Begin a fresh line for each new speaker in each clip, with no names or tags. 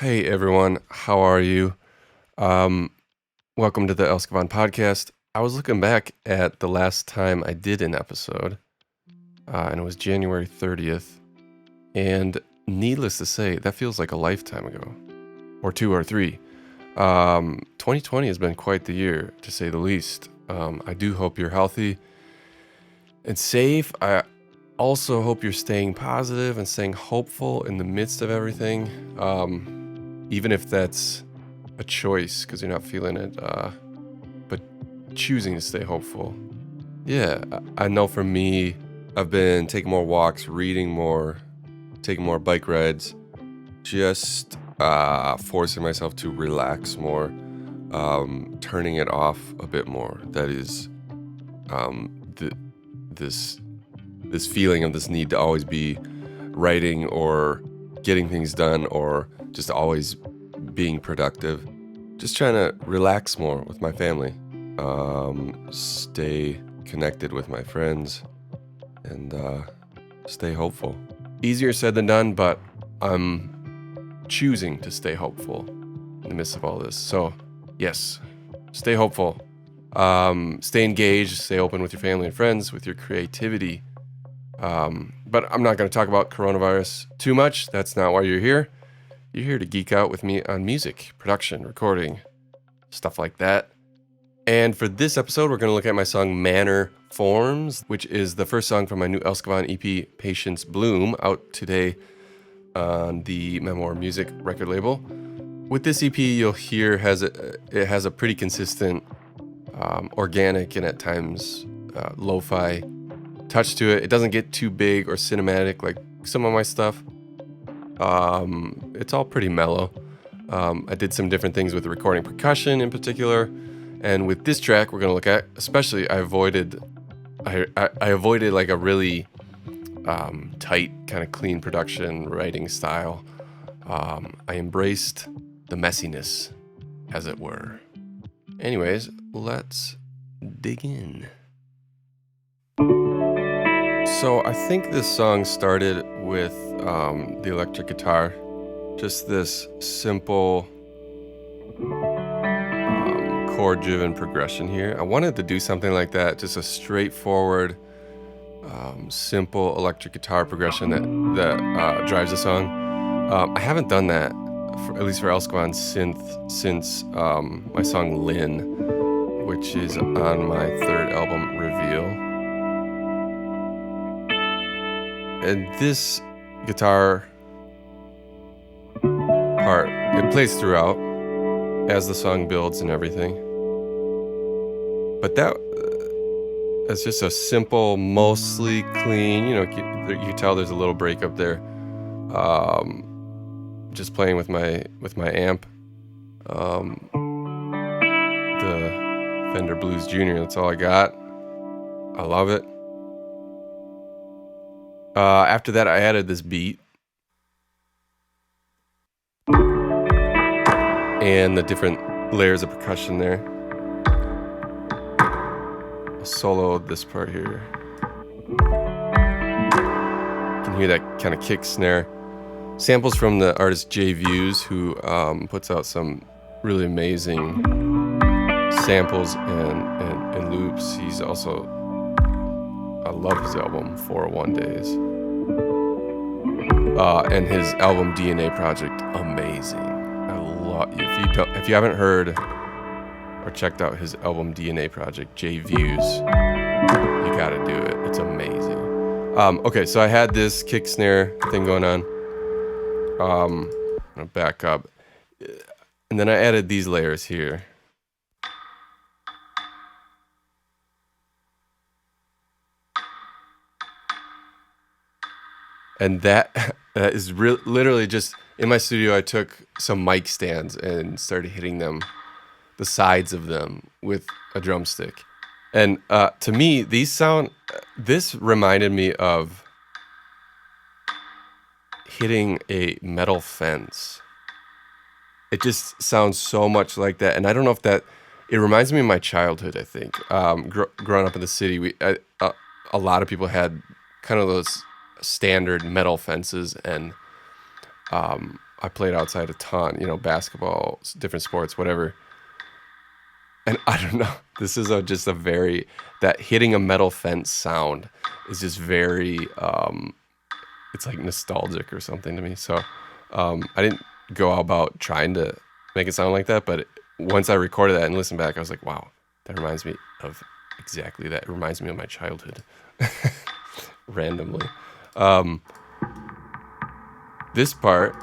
Hey everyone, how are you? Um, Welcome to the Elskavon podcast. I was looking back at the last time I did an episode, and it was January 30th. And needless to say, that feels like a lifetime ago, or two or three. 2020 has been quite the year, to say the least. I do hope you're healthy and safe. I also hope you're staying positive and staying hopeful in the midst of everything. Even if that's a choice because you're not feeling it, but choosing to stay hopeful. Yeah, I know for me, I've been taking more walks, reading more, taking more bike rides, just forcing myself to relax more, turning it off a bit more. That is this feeling of this need to always be writing or getting things done or just always being productive. Just trying to relax more with my family, stay connected with my friends, and stay hopeful. Easier said than done, but I'm choosing to stay hopeful in the midst of all this. So, yes, stay hopeful. Stay engaged, stay open with your family and friends, with your creativity. But I'm not going to talk about coronavirus too much. That's not why you're here. You're here to geek out with me on music, production, recording, stuff like that. And for this episode, we're going to look at my song Manner Forms, which is the first song from my new Elskavon EP, Patience Bloom, out today on the Memoir music record label. With this EP, you'll hear it has a pretty consistent, organic and at times lo-fi touch to it. It doesn't get too big or cinematic like some of my stuff. It's all pretty mellow. I did some different things with the recording percussion in particular. And with this track we're going to look at, especially I avoided like a really tight, kind of clean production writing style. I embraced the messiness, as it were. Anyways, let's dig in. So I think this song started with the electric guitar, just this simple chord-driven progression here. I wanted to do something like that, just a straightforward, simple electric guitar progression that drives the song. I haven't done that, at least for Elskavon, since my song Lynn, which is on my third album, Reveal. And this guitar part, it plays throughout as the song builds and everything. But that's just a simple, mostly clean, you can tell there's a little breakup there. Just playing with my amp. The Fender Blues Junior, that's all I got. I love it. After that, I added this beat and the different layers of percussion there. I soloed this part here. You can hear that kind of kick snare. Samples from the artist J Views, who puts out some really amazing samples and loops. He's also, I love his album 401 Days. And his album DNA Project, amazing. I love, if you haven't heard or checked out his album DNA Project, J Views, you gotta do it. It's amazing. Okay, so I had this kick snare thing going on. I'm gonna back up, and then I added these layers here. And that is literally just in my studio. I took some mic stands and started hitting them, the sides of them, with a drumstick. And to me, this reminded me of hitting a metal fence. It just sounds so much like that. And I don't know if it reminds me of my childhood, I think. Growing up in the city, a lot of people had kind of those standard metal fences, and I played outside a ton, basketball, different sports, whatever. And I don't know, this is just a very, that hitting a metal fence sound is just very, it's like nostalgic or something to me. So I didn't go about trying to make it sound like that, but once I recorded that and listened back, I was like, wow, that reminds me of exactly that. It reminds me of my childhood randomly. This part,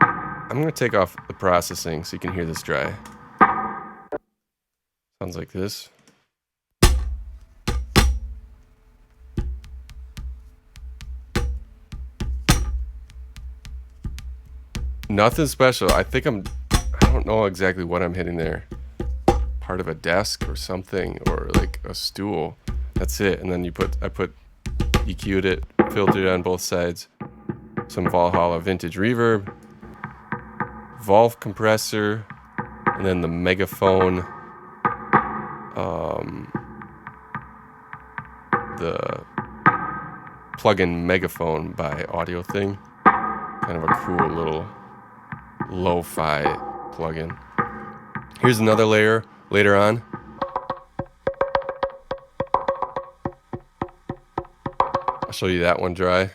I'm going to take off the processing so you can hear this dry. Sounds like this. Nothing special. I don't know exactly what I'm hitting there. Part of a desk or something, or like a stool. That's it. And then I EQ'd it, filtered it on both sides. Some Valhalla vintage reverb, Valve compressor, and then the megaphone, the plug-in megaphone by Audio Thing. Kind of a cool little lo-fi plug-in. Here's another layer later on. I'll show you that one dry.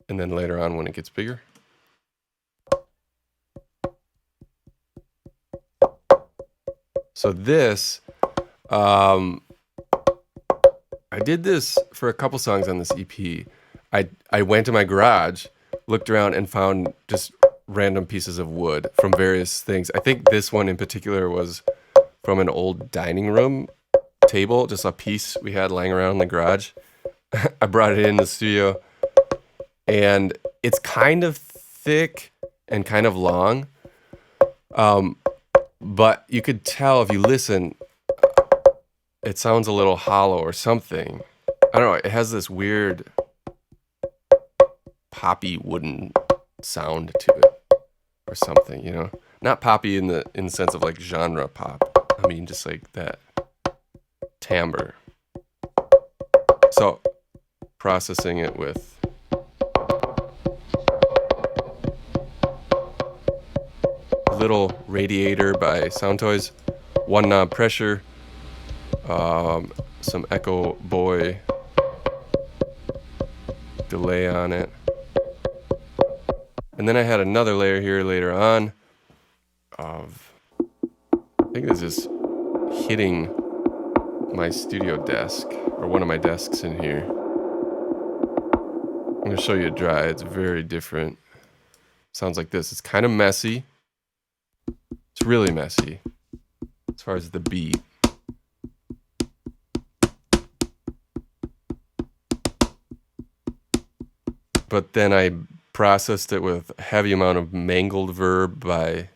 And then later on when it gets bigger. So this, I did this for a couple songs on this EP. I went to my garage, looked around, and found just random pieces of wood from various things. I think this one in particular was from an old dining room table, just a piece we had lying around in the garage. I brought it in the studio, and it's kind of thick and kind of long. But you could tell if you listen, it sounds a little hollow or something. I don't know. It has this weird poppy wooden sound to it or something, Not poppy in the sense of like genre pop. I mean, just like that timbre. So processing it with Little Radiator by Sound Toys, one knob pressure, some Echo Boy delay on it. And then I had another layer here later on of, I think this is hitting my studio desk, or one of my desks in here. I'm going to show you it dry. It's very different. Sounds like this. It's kind of messy. It's really messy as far as the beat. But then I processed it with a heavy amount of Mangled Verb by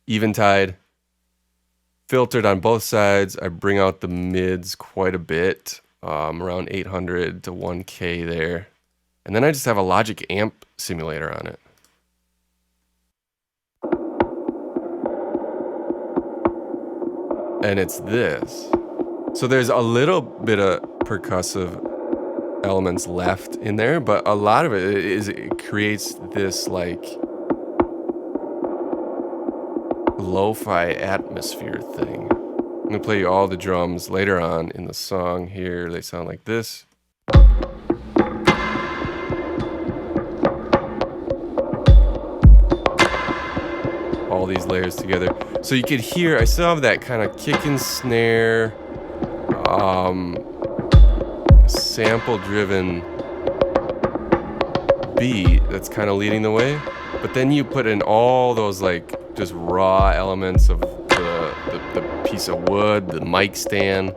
Eventide. Filtered on both sides. I bring out the mids quite a bit, around 800 to 1K there. And then I just have a Logic amp simulator on it. And it's this. So there's a little bit of percussive elements left in there, but a lot of it creates this like lo-fi atmosphere thing. I'm gonna play you all the drums later on in the song here. They sound like this. All these layers together. So you could hear, I still have that kind of kick and snare, sample driven beat that's kind of leading the way. But then you put in all those like just raw elements of the piece of wood, the mic stand,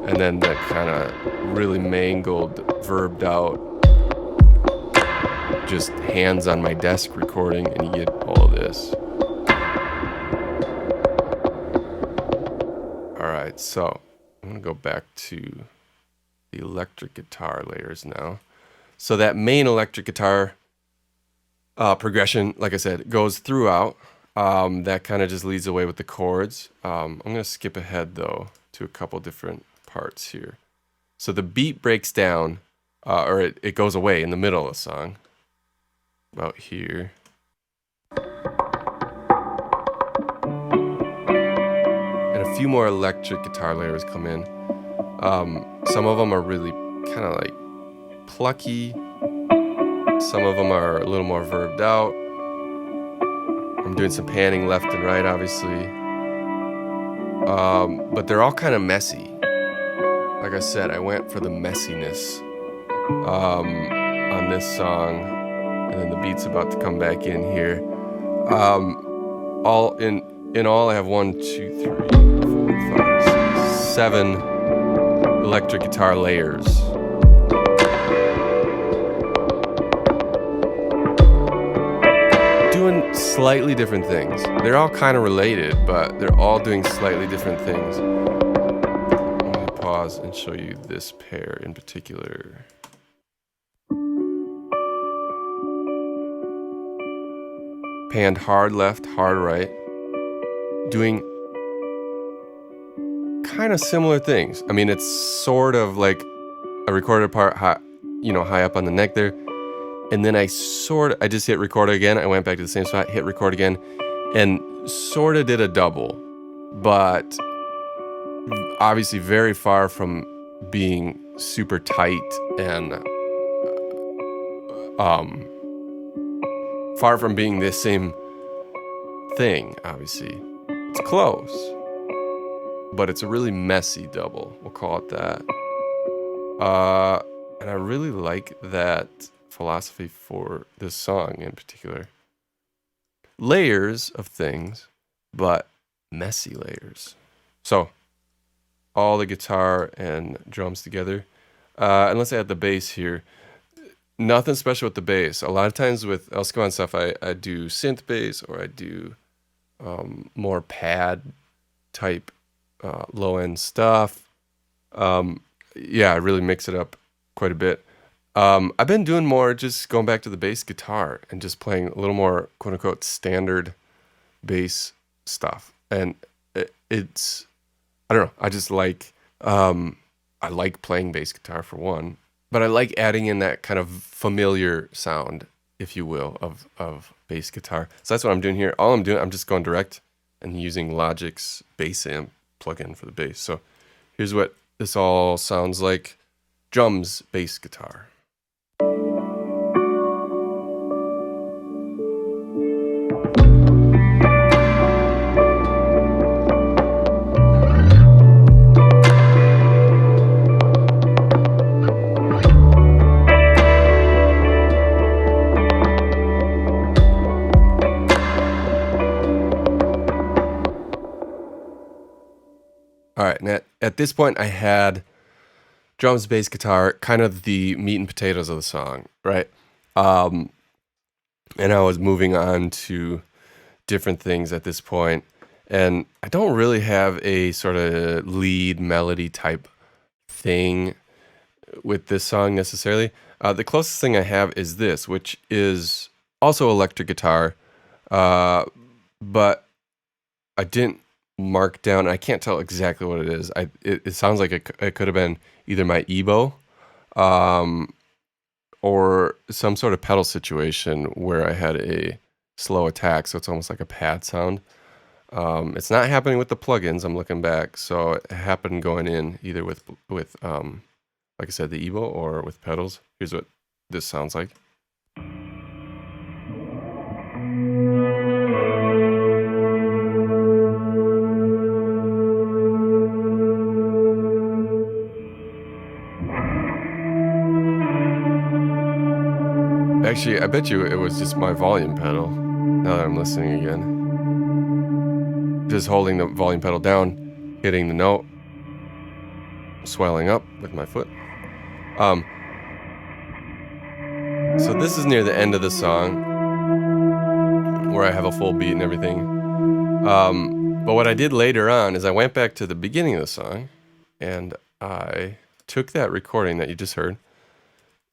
and then that kind of really mangled, verbed out, just hands on my desk recording, and you get all of this. Alright, so I'm going to go back to the electric guitar layers now. So that main electric guitar progression, like I said, goes throughout. That kind of just leads away with the chords. I'm going to skip ahead, though, to a couple different parts here. So the beat breaks down, or it goes away in the middle of the song. About here. And a few more electric guitar layers come in. Some of them are really kind of like plucky. Some of them are a little more verbed out. I'm doing some panning left and right, obviously. But they're all kind of messy. Like I said, I went for the messiness on this song, and then the beat's about to come back in here. All in all, I have 1, 2, 3, 4, 5, 6, 7 electric guitar layers. Doing slightly different things. They're all kind of related, but they're all doing slightly different things. I'm going to pause and show you this pair in particular. Panned hard left, hard right. Doing kind of similar things. I mean, it's sort of like a recorded part high up on the neck there. And then I just hit record again. I went back to the same spot, hit record again, and sort of did a double. But obviously very far from being super tight and far from being the same thing, obviously. It's close, but it's a really messy double. We'll call it that. And I really like that philosophy for this song in particular. Layers of things, but messy layers. So, all the guitar and drums together. And let's add the bass here. Nothing special with the bass. A lot of times with Elskavon stuff, I do synth bass, or I do more pad type low end stuff. I really mix it up quite a bit. I've been doing more just going back to the bass guitar and just playing a little more quote unquote standard bass stuff. And it's, I don't know, I just like, I like playing bass guitar for one, but I like adding in that kind of familiar sound, if you will, of bass guitar. So that's what I'm doing here. I'm just going direct and using Logic's bass amp plugin for the bass. So here's what this all sounds like. Drums, bass guitar. All right, and at this point, I had drums, bass, guitar, kind of the meat and potatoes of the song, right? And I was moving on to different things at this point, and I don't really have a sort of lead melody type thing with this song necessarily. The closest thing I have is this, which is also electric guitar, but I didn't mark down. I can't tell exactly what it is. It sounds like it could have been either my EBow, or some sort of pedal situation where I had a slow attack, so it's almost like a pad sound. It's not happening with the plugins. I'm looking back, so it happened going in either with like I said, the EBow or with pedals. Here's what this sounds like. Actually, I bet you it was just my volume pedal, now that I'm listening again. Just holding the volume pedal down, hitting the note, swelling up with my foot. So this is near the end of the song, where I have a full beat and everything. But what I did later on is I went back to the beginning of the song, and I took that recording that you just heard,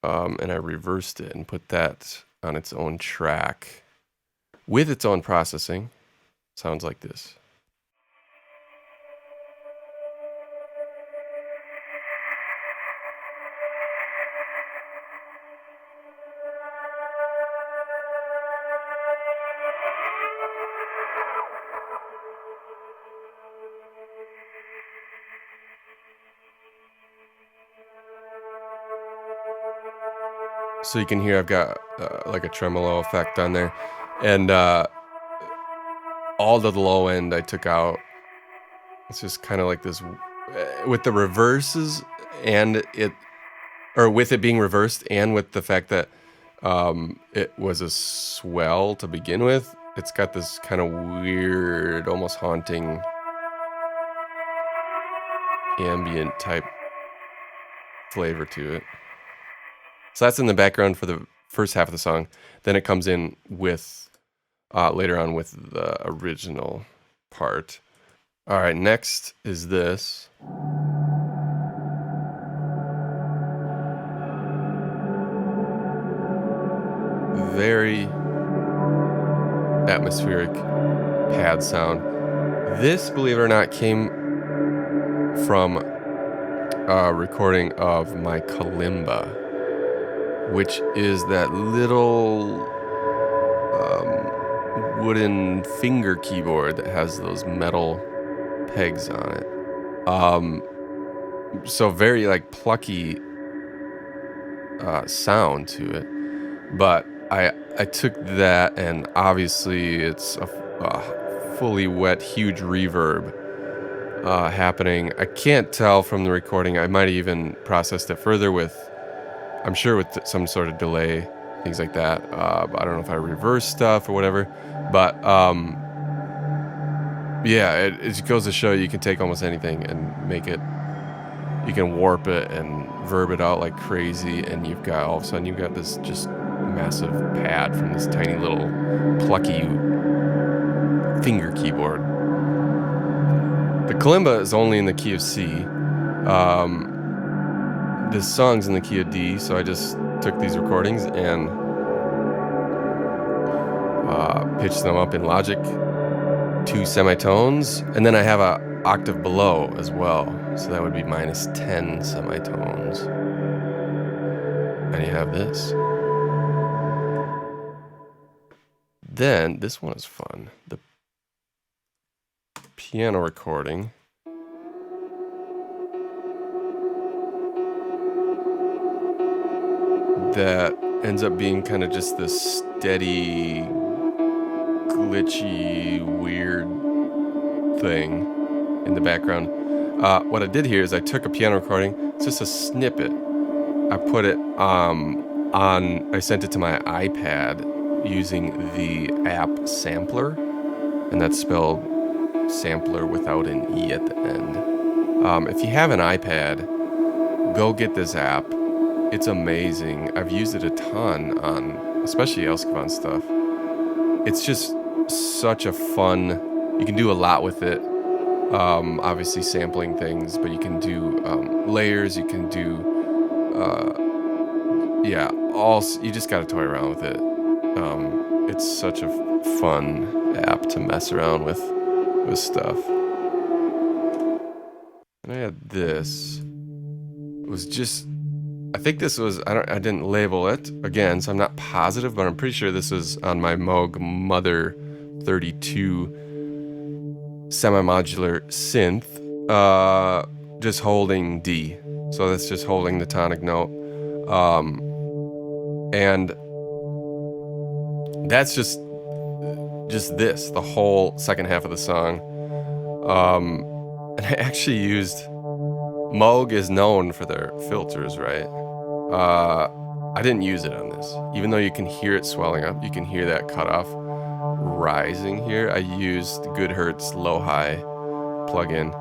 and I reversed it and put that on its own track with its own processing. Sounds like this. So you can hear I've got like a tremolo effect on there. And all the low end I took out. It's just kind of like this with the reverses and it, or with it being reversed and with the fact that it was a swell to begin with. It's got this kind of weird, almost haunting ambient type flavor to it. So that's in the background for the first half of the song. Then it comes in with later on with the original part. All right, next is this. Very atmospheric pad sound. This, believe it or not, came from a recording of my kalimba, which is that little wooden finger keyboard that has those metal pegs on it. So very like plucky sound to it. But I took that, and obviously it's a fully wet, huge reverb happening. I can't tell from the recording. I might have even processed it further with, I'm sure with some sort of delay, things like that. I don't know if I reversed stuff or whatever. But yeah, it goes to show you can take almost anything and make it, you can warp it and verb it out like crazy, and you've got, all of a sudden you've got this just massive pad from this tiny little plucky finger keyboard. The kalimba is only in the key of C. This song's in the key of D, so I just took these recordings and pitched them up in Logic, 2 semitones, and then I have a octave below as well, so that would be minus 10 semitones. And you have this. Then this one is fun. The piano recording. That ends up being kind of just this steady, glitchy, weird thing in the background. What I did here is I took a piano recording. It's just a snippet. I put it I sent it to my iPad using the app Sampler, and that's spelled sampler without an E at the end. If you have an iPad, go get this app. It's amazing. I've used it a ton on especially Elskavon stuff. It's just such a fun, you can do a lot with it. Obviously sampling things, but you can do layers, you can do you just gotta toy around with it. It's such a fun app to mess around with stuff. And I had this. It was just, I think this was, I didn't label it again, so I'm not positive, but I'm pretty sure this was on my Moog Mother 32 semi-modular synth, just holding D. So that's just holding the tonic note. And that's just this, the whole second half of the song. And I actually used, Moog is known for their filters, right? I didn't use it on this. Even though you can hear it swelling up, you can hear that cutoff rising here. I used Goodhertz low-high plugin.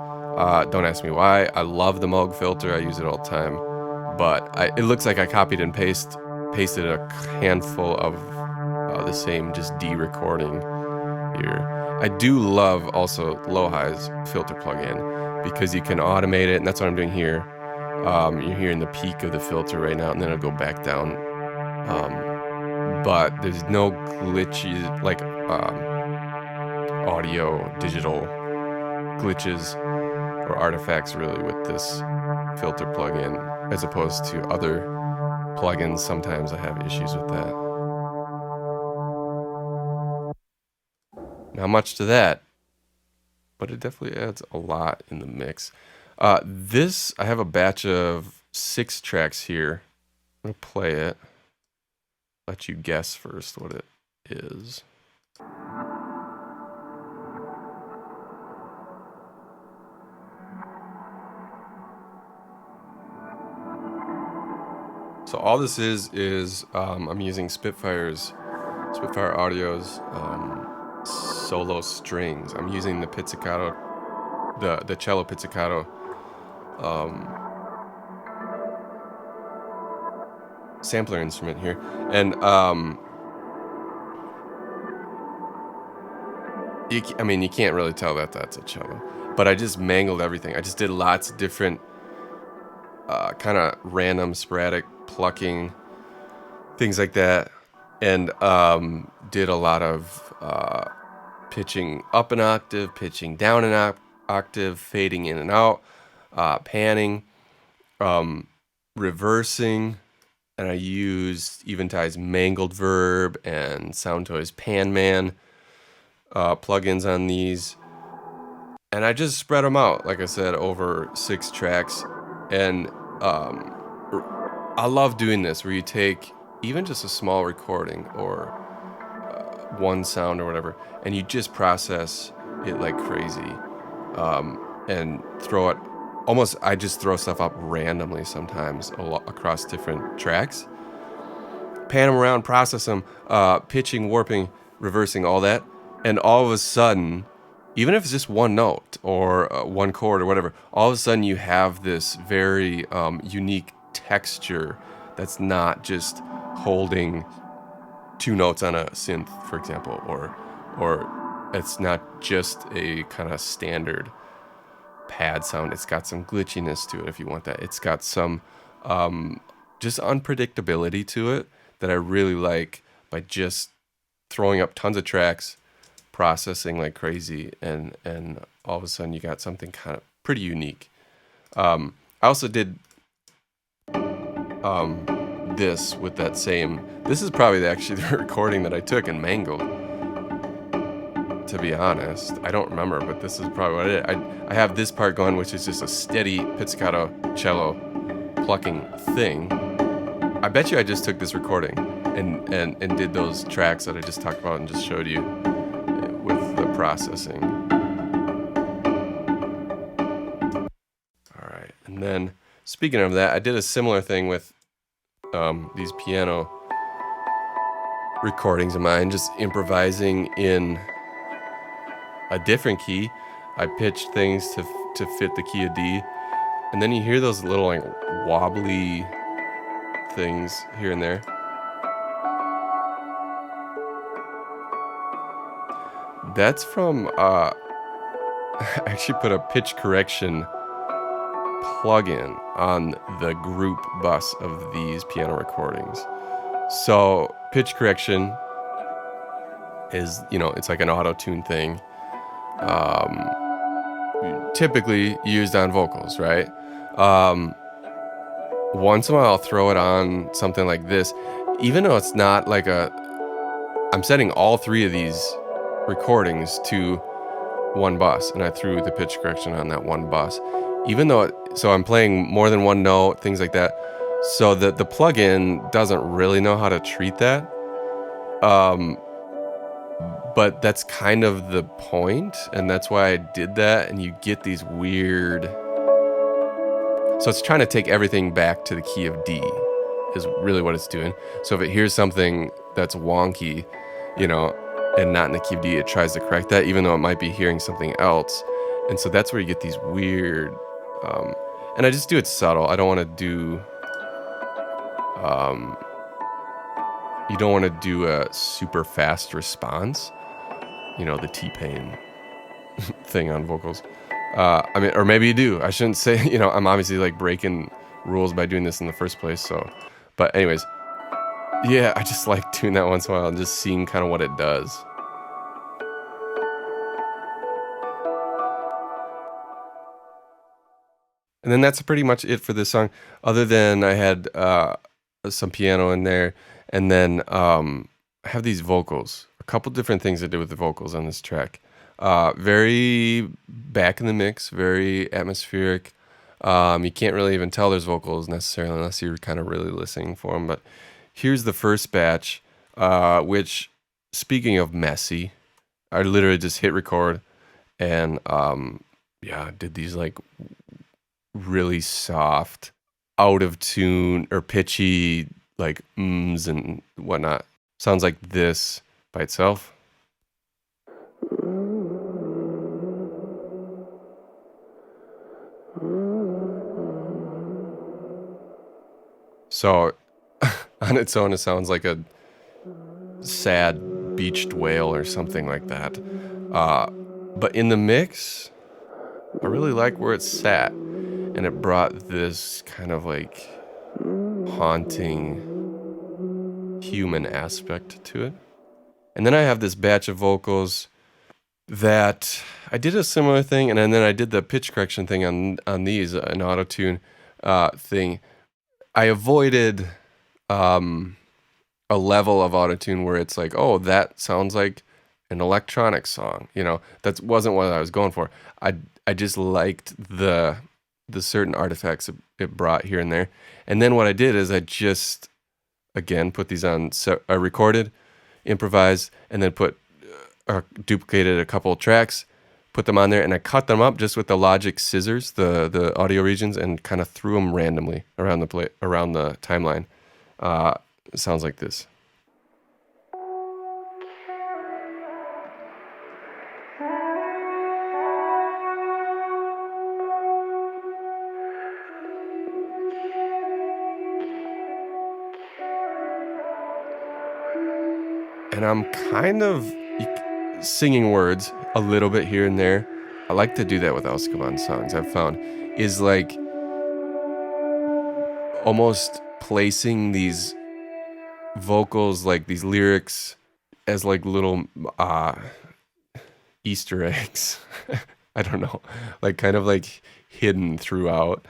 Don't ask me why. I love the Moog filter. I use it all the time. But it looks like I copied and pasted a handful of the same just D recording here. I do love also low-high's filter plugin because you can automate it, and that's what I'm doing here. You're hearing the peak of the filter right now, and then it'll go back down. But there's no glitches, like audio, digital glitches or artifacts really with this filter plugin, as opposed to other plugins. Sometimes I have issues with that. Not much to that, but it definitely adds a lot in the mix. This, I have a batch of 6 tracks here. I'm gonna play it. let you guess first what it is. So all this is I'm using Spitfire Audio's solo strings. I'm using the pizzicato, the cello pizzicato sampler instrument here, and you can't really tell that that's a cello, but I just mangled everything. I just did lots of different kind of random, sporadic plucking, things like that, and did a lot of pitching up an octave, pitching down an octave, fading in and out, panning, reversing, and I used Eventide's Mangled Verb and Soundtoys Pan Man plugins on these, and I just spread them out, like I said, over 6 tracks. And I love doing this, where you take even just a small recording or one sound or whatever, and you just process it like crazy, and throw it. I just throw stuff up randomly sometimes across different tracks, pan them around, process them, pitching, warping, reversing, all that, and all of a sudden, even if it's just one note or one chord or whatever, all of a sudden you have this very unique texture that's not just holding 2 notes on a synth, for example, or it's not just a kind of standard pad sound. It's got some glitchiness to it, if you want that. It's got some just unpredictability to it that I really like, by just throwing up tons of tracks, processing like crazy, and all of a sudden you got something kind of pretty unique. I also did this with that same. This is probably actually the recording that I took and mangled. To be honest, I don't remember, but this is probably what I did. I have this part going, which is just a steady pizzicato cello plucking thing. I bet you I just took this recording and did those tracks that I just talked about and just showed you with the processing. All right, and then speaking of that, I did a similar thing with these piano recordings of mine, just improvising in a different key. I pitched things to fit the key of D, and then you hear those little like wobbly things here and there. That's from I actually put a pitch correction plugin on the group bus of these piano recordings. So pitch correction is, it's like an auto-tune thing, typically used on vocals, right? Once in a while I'll throw it on something like this, even though it's not like I'm setting all 3 of these recordings to one bus, and I threw the pitch correction on that one bus, even though so I'm playing more than one note, things like that, so that the plugin doesn't really know how to treat that, but that's kind of the point, and that's why I did that. And you get these weird, so it's trying to take everything back to the key of D is really what it's doing. So if it hears something that's wonky, and not in the key of D, it tries to correct that, even though it might be hearing something else. And so that's where you get these weird, and I just do it subtle. I don't want to do, you don't want to do a super fast response, the T-Pain thing on vocals. Or maybe you do. I shouldn't say, I'm obviously like breaking rules by doing this in the first place. So, but anyways, yeah, I just like doing that once in a while and just seeing kind of what it does. And then that's pretty much it for this song, other than I had some piano in there, and then I have these vocals. A couple different things I did with the vocals on this track. Very back in the mix, very atmospheric. You can't really even tell there's vocals necessarily unless you're kind of really listening for them, but here's the first batch, which, speaking of messy, I literally just hit record and yeah, did these like really soft, out of tune or pitchy like ums and whatnot. Sounds like this by itself. So on its own, it sounds like a sad beached whale or something like that. But in the mix, I really like where it sat, and it brought this kind of like haunting human aspect to it. And then I have this batch of vocals that I did a similar thing, and then I did the pitch correction thing on these, an auto tune thing. I avoided a level of autotune where it's like, oh, that sounds like an electronic song. That wasn't what I was going for. I just liked the certain artifacts it brought here and there. And then what I did is I just again put these on. So I recorded, improvised, and then duplicated a couple of tracks, put them on there, and I cut them up just with the Logic scissors, the audio regions, and kind of threw them randomly around the timeline. It sounds like this. And I'm kind of singing words a little bit here and there. I like to do that with Elskavon songs, I've found, is like almost placing these vocals, like these lyrics, as like little Easter eggs. I don't know, like kind of like hidden throughout.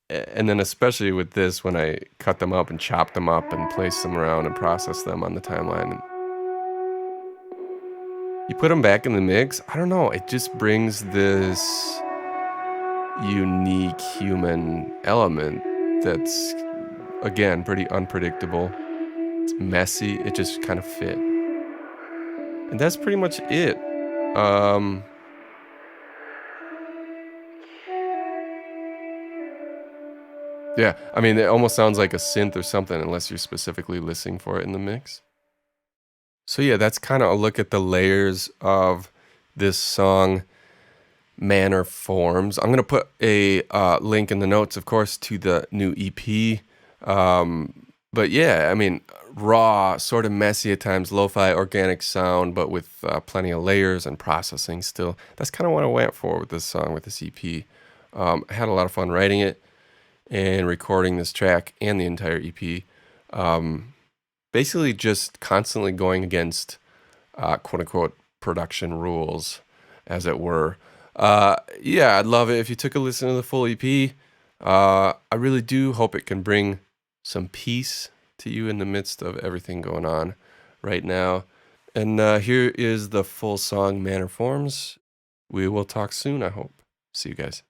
And then especially with this, when I cut them up and chop them up and place them around and process them on the timeline, you put them back in the mix, I don't know, it just brings this unique human element that's, again, pretty unpredictable. It's messy, it just kind of fit. And that's pretty much it. Yeah, I mean, it almost sounds like a synth or something unless you're specifically listening for it in the mix. So yeah, that's kind of a look at the layers of this song, Manner Forms. I'm gonna put a link in the notes, of course, to the new EP. But yeah, I mean, raw, sort of messy at times, lo-fi, organic sound, but with plenty of layers and processing still. That's kind of what I went for with this song, with this EP. I had a lot of fun writing it and recording this track and the entire EP. Basically just constantly going against quote unquote production rules, as it were. Yeah, I'd love it if you took a listen to the full EP. I really do hope it can bring some peace to you in the midst of everything going on right now. And here is the full song, Manner Forms. We will talk soon, I hope. See you guys.